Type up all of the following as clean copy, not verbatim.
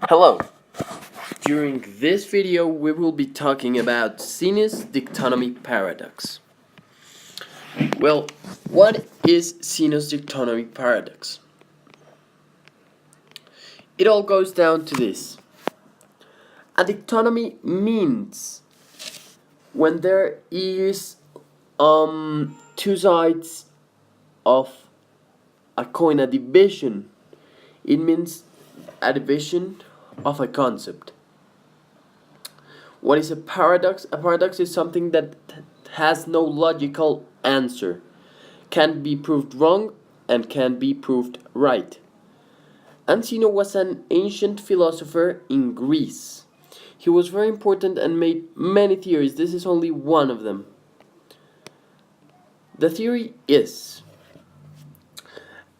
Hello! During this video we will be talking about Zenos dichotomy paradox. Well, what is Zenos dichotomy paradox? It all goes down to this. A dichotomy means when there is two sides of a coin, a division. It means a division of a concept. What is a paradox? A paradox is something that has no logical answer, can be proved wrong and can be proved right. And Zeno was an ancient philosopher in Greece. He was very important and made many theories. This is only one of them. The theory is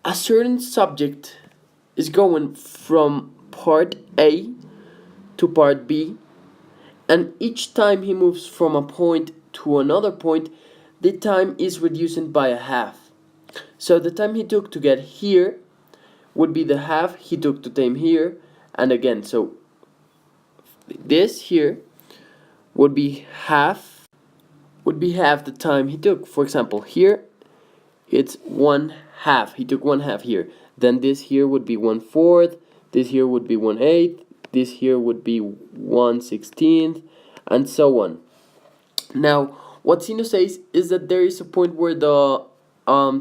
a certain subject is going from part A to part B, and each time he moves from a point to another point, the time is reduced by a half. So the time he took to get here would be the half he took to time here, and again, so this here would be half the time he took. For example, here it's 1/2. He took 1/2 here. Then this here would be 1/4. This here would be 1/8. This here would be 1/16, and so on. Now, what Zeno says is that there is a point where the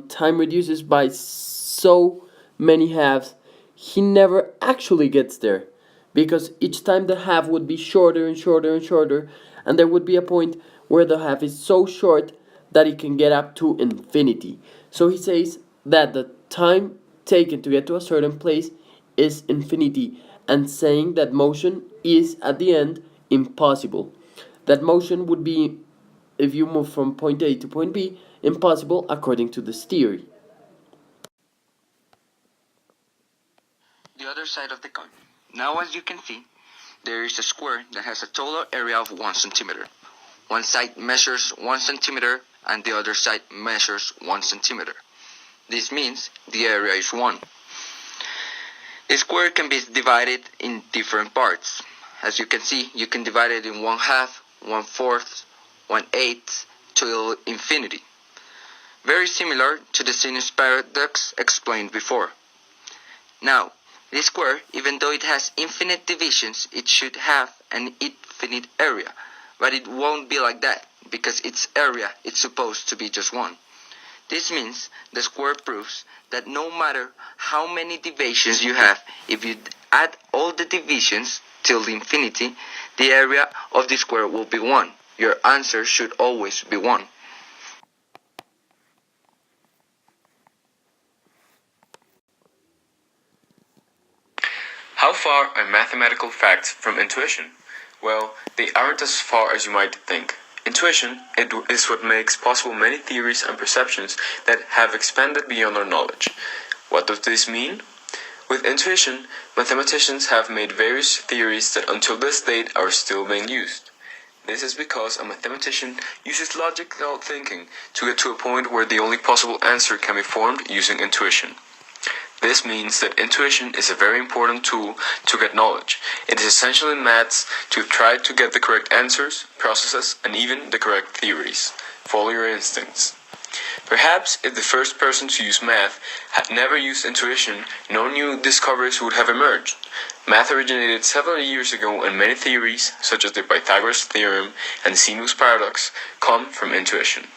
time reduces by so many halves. He never actually gets there, because each time the half would be shorter and shorter and shorter, and there would be a point where the half is so short that it can get up to infinity. So he says that the time taken to get to a certain place is infinity, and saying that motion is at the end impossible. That motion would be, if you move from point A to point B, impossible according to this theory. The other side of the coin. Now, as you can see, there is a square that has a total area of 1 centimeter. One side measures 1 centimeter and the other side measures 1 centimeter. This means the area is 1. The square can be divided in different parts. As you can see, you can divide it in 1/2, 1/4, 1/8 till infinity. Very similar to the Zenos paradox explained before. Now, this square, even though it has infinite divisions, it should have an infinite area. But it won't be like that, because its area is supposed to be just 1. This means the square proves that no matter how many divisions you have, if you add all the divisions till the infinity, the area of the square will be 1. Your answer should always be 1. How far are mathematical facts from intuition? Well, they aren't as far as you might think. Intuition is what makes possible many theories and perceptions that have expanded beyond our knowledge. What does this mean? With intuition, mathematicians have made various theories that until this date are still being used. This is because a mathematician uses logical thinking to get to a point where the only possible answer can be formed using intuition. This means that intuition is a very important tool to get knowledge. It is essential in maths to try to get the correct answers, processes, and even the correct theories. Follow your instincts. Perhaps if the first person to use math had never used intuition, no new discoveries would have emerged. Math originated several years ago, and many theories, such as the Pythagoras theorem and Zenos paradox, come from intuition.